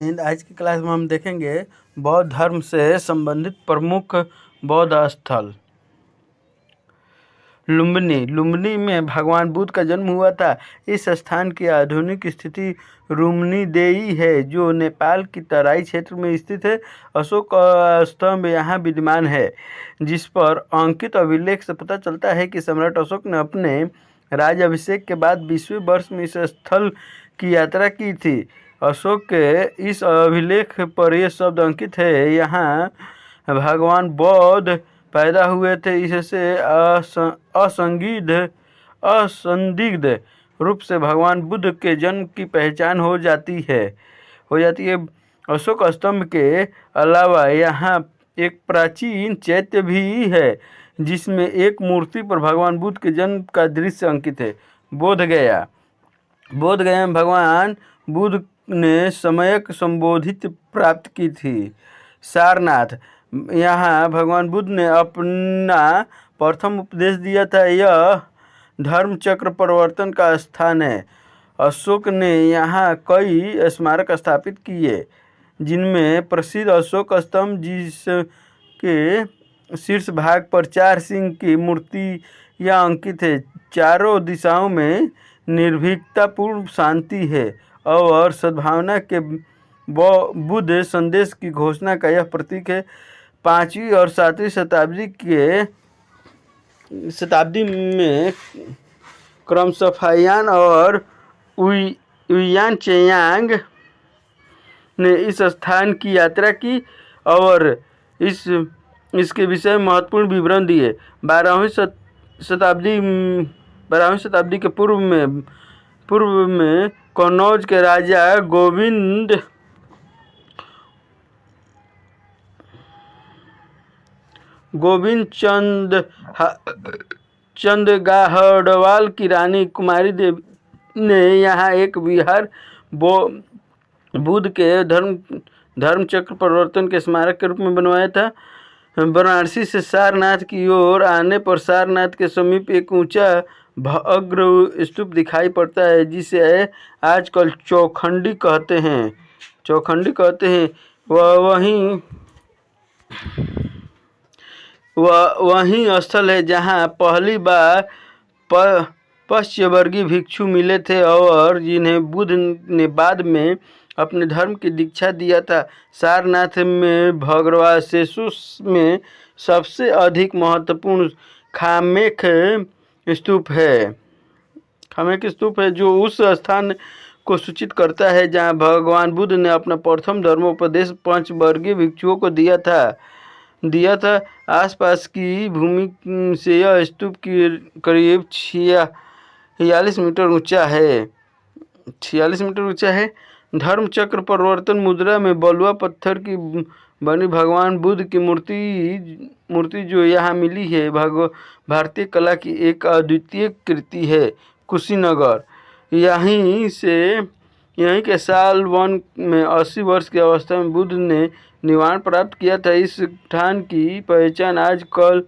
आज की क्लास में हम देखेंगे बौद्ध धर्म से संबंधित प्रमुख बौद्ध स्थल। लुम्बिनी में भगवान बुद्ध का जन्म हुआ था। इस स्थान की आधुनिक स्थिति रुम्निदेई है, जो नेपाल की तराई क्षेत्र में स्थित है। अशोक स्तंभ यहाँ विद्यमान है, जिस पर अंकित अभिलेख से पता चलता है कि सम्राट अशोक ने अपने राज्याभिषेक के बाद 20वें वर्ष में इस स्थल की यात्रा की थी। अशोक के इस अभिलेख पर यह शब्द अंकित है, यहाँ भगवान बौद्ध पैदा हुए थे। इससे असंदिग्ध रूप से भगवान बुद्ध के जन्म की पहचान हो जाती है। अशोक स्तंभ के अलावा यहाँ एक प्राचीन चैत्य भी है, जिसमें एक मूर्ति पर भगवान बुद्ध के जन्म का दृश्य अंकित है। बोधगया में भगवान बुद्ध ने सम्यक संबोधित प्राप्त की थी। सारनाथ, यहाँ भगवान बुद्ध ने अपना प्रथम उपदेश दिया था। यह धर्म चक्र परिवर्तन का स्थान है। अशोक ने यहाँ कई स्मारक स्थापित किए, जिनमें प्रसिद्ध अशोक स्तंभ, जिसके शीर्ष भाग पर 4 सिंह की मूर्तियाँ अंकित है। चारों दिशाओं में निर्भीकतापूर्ण शांति है और सद्भावना के बुद्ध संदेश की घोषणा का यह प्रतीक है। 5वीं और 7वीं शताब्दी में क्रमशः फाहियान और हुइयान त्सांग ने इस स्थान की यात्रा की और इसके विषय में महत्वपूर्ण विवरण दिए। 12वीं शताब्दी के पूर्व में कन्नौज के राजा गोविंद चंद गाहड़वाल की रानी कुमारी देवी ने यहाँ एक विहार बुद्ध के धर्म चक्र परिवर्तन के स्मारक के रूप में बनवाया था। वाराणसी से सारनाथ की ओर आने पर सारनाथ के समीप एक ऊंचा भव्य स्तूप दिखाई पड़ता है, जिसे आजकल चौखंडी कहते हैं। वही स्थल है जहाँ पहली बार पश्चिमवर्गीय भिक्षु मिले थे और जिन्हें बुद्ध ने बाद में अपने धर्म की दीक्षा दिया था। सारनाथ में भगवसेसु में सबसे अधिक महत्वपूर्ण खामेख स्तूप है, जो उस स्थान को सूचित करता है जहाँ भगवान बुद्ध ने अपना प्रथम धर्मोपदेश 5 वर्गीय भिक्षुओं को दिया था। आसपास की भूमि से यह स्तूप करीब 46 मीटर ऊंचा है। धर्म चक्र परिवर्तन मुद्रा में बलुआ पत्थर की बनी भगवान बुद्ध की मूर्ति जो यहाँ मिली है, भारतीय कला की एक अद्वितीय कृति है। कुशीनगर, यहीं के साल 1 में 80 वर्ष की अवस्था में बुद्ध ने निर्वाण प्राप्त किया था। इस स्थान की पहचान आजकल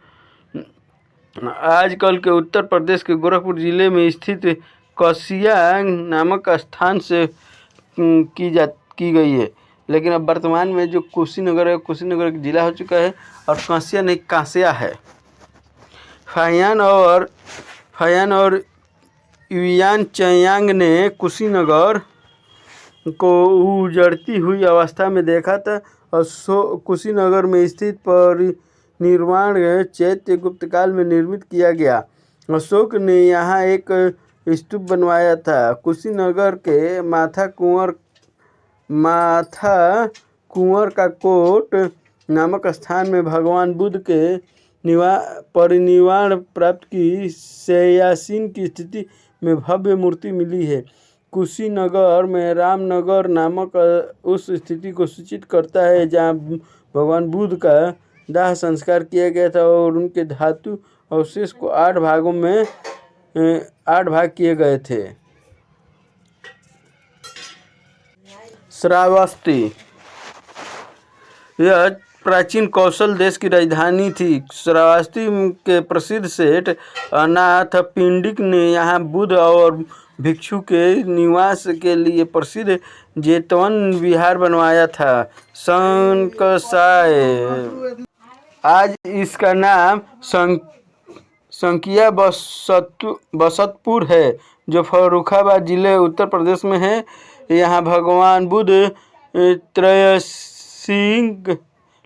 के उत्तर प्रदेश के गोरखपुर जिले में स्थित कसिया नामक स्थान से की गई है, लेकिन अब वर्तमान में जो कुशीनगर जिला हो चुका है और कसिया नहीं कांसिया है। फाहियान और हुइयान त्सांग ने कुशीनगर को उजड़ती हुई अवस्था में देखा था। कुशीनगर में स्थित परिनिर्वाण चैत्य गुप्त काल में निर्मित किया गया। अशोक ने यहाँ एक स्तूप बनवाया था। कुशीनगर के माथा कुंवर का कोट नामक स्थान में भगवान बुद्ध के परिनिर्वाण प्राप्त की 86 की स्थिति में भव्य मूर्ति मिली है। कुशीनगर में रामनगर नामक उस स्थिति को सूचित करता है जहाँ भगवान बुद्ध का दाह संस्कार किया गया था और उनके धातु अवशेष को 8 भाग किए गए थे। श्रावस्ती, यह प्राचीन कौशल देश की राजधानी थी। श्रावस्ती के प्रसिद्ध सेठ अनाथ पिंडिक ने यहाँ बुद्ध और भिक्षु के निवास के लिए प्रसिद्ध जेतवन विहार बनवाया था। संकसाय आज इसका नाम संकिया बसतपुर है, जो फर्रुखाबाद जिले उत्तर प्रदेश में है। यहाँ भगवान बुद्ध त्रयसिंह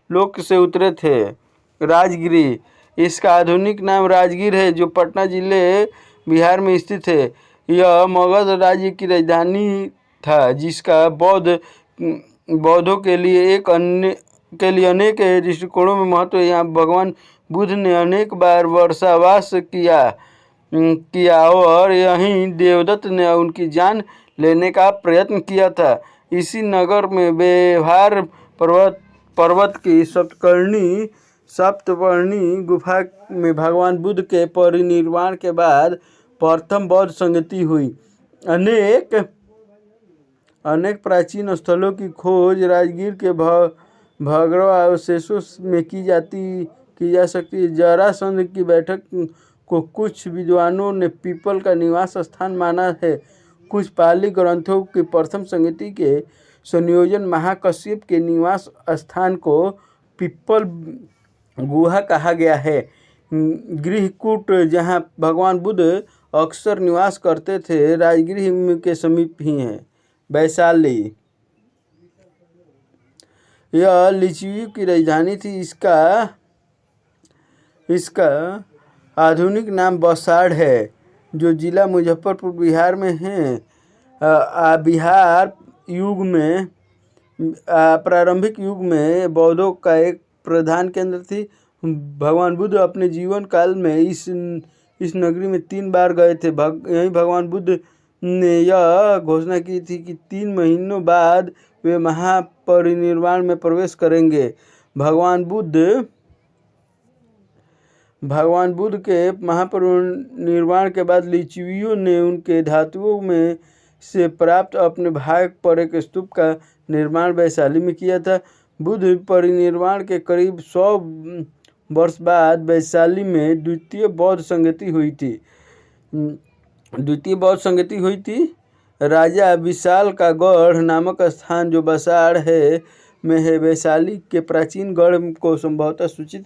लोक से उतरे थे। राजगिरी इसका आधुनिक नाम राजगीर है, जो पटना जिले बिहार में स्थित है। यह मगध राज्य की राजधानी था, जिसका बौद्धों के लिए अनेक दृष्टिकोणों में महत्व है। यहाँ भगवान बुद्ध ने अनेक बार वर्षावास किया और यहीं देवदत्त ने उनकी जान लेने का प्रयत्न किया था। इसी नगर में व्यवहार पर्वत की सप्तपर्णी गुफा में भगवान बुद्ध के परिनिर्वाण के बाद प्रथम बौद्ध संगति हुई। अनेक प्राचीन स्थलों की खोज राजगीर के भग्न अवशेषों में की जा सकती है। जरासंध की बैठक को कुछ विद्वानों ने पीपल का निवास स्थान माना है। कुछ पाली ग्रंथों की प्रथम संगति के संयोजन महाकश्यप के निवास स्थान को पीपल गुहा कहा गया है। गृहकूट, जहाँ भगवान बुद्ध अक्सर निवास करते थे, राजगृह के समीप ही है। वैशाली यह लिच्छवियों की राजधानी थी। इसका आधुनिक नाम बसाड़ है, जो जिला मुजफ्फरपुर बिहार में है। बिहार प्रारंभिक युग में बौद्धों का एक प्रधान केंद्र थी। भगवान बुद्ध अपने जीवन काल में इस नगरी में 3 बार गए थे। यहीं भगवान बुद्ध ने यह घोषणा की थी कि 3 महीनों बाद वे महापरिनिर्वाण में प्रवेश करेंगे। भगवान बुद्ध के महापरिनिर्वाण के बाद लिच्छवियों ने उनके धातुओं में से प्राप्त अपने भाग पर एक स्तूप का निर्माण वैशाली में किया था। बुद्ध परिनिर्वाण के करीब 100 वर्ष बाद वैशाली में द्वितीय बौद्ध संगति हुई थी। राजा विशाल का गढ़ नामक स्थान, जो बसाड़ में है, वैशाली के प्राचीन गढ़ को संभवतः सूचित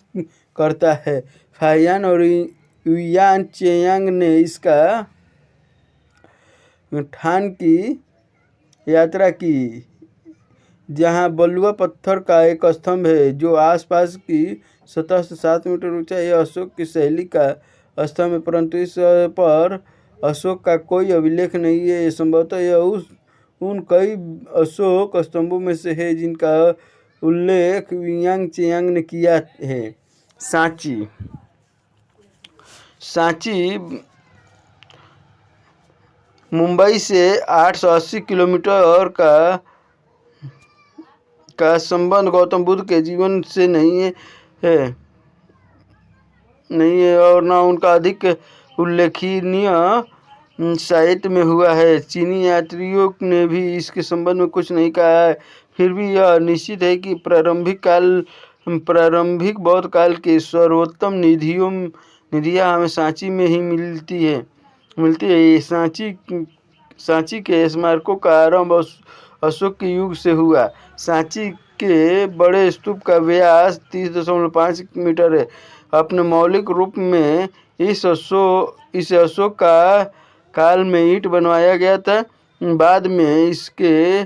करता है। फाहियान और युआन चेयांग ने इसका ठान की यात्रा की, जहाँ बलुआ पत्थर का एक स्तंभ है, जो आसपास की सतह से 7 मीटर ऊंचा है। यह अशोक की शैली का स्तंभ है, परंतु इस पर अशोक का कोई अभिलेख नहीं है। संभवतः यह उन कई अशोक स्तंभों में से है जिनका उल्लेख युआन चेयांग ने किया है। सांची मुंबई से 880 किलोमीटर का संबंध गौतम बुद्ध के जीवन से नहीं है और न उनका अधिक उल्लेखनीय साहित्य में हुआ है। चीनी यात्रियों ने भी इसके संबंध में कुछ नहीं कहा है। फिर भी यह निश्चित है कि प्रारंभिक बौद्ध काल की सर्वोत्तम निधियाँ हमें सांची में ही मिलती है। सांची के स्मारकों का आरंभ अशोक के युग से हुआ। सांची के बड़े स्तूप का व्यास 30.5 मीटर है। अपने मौलिक रूप में इसे अशोक का काल में ईंट बनवाया गया था। बाद में इसके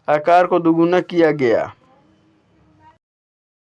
आकार को दोगुना किया गया।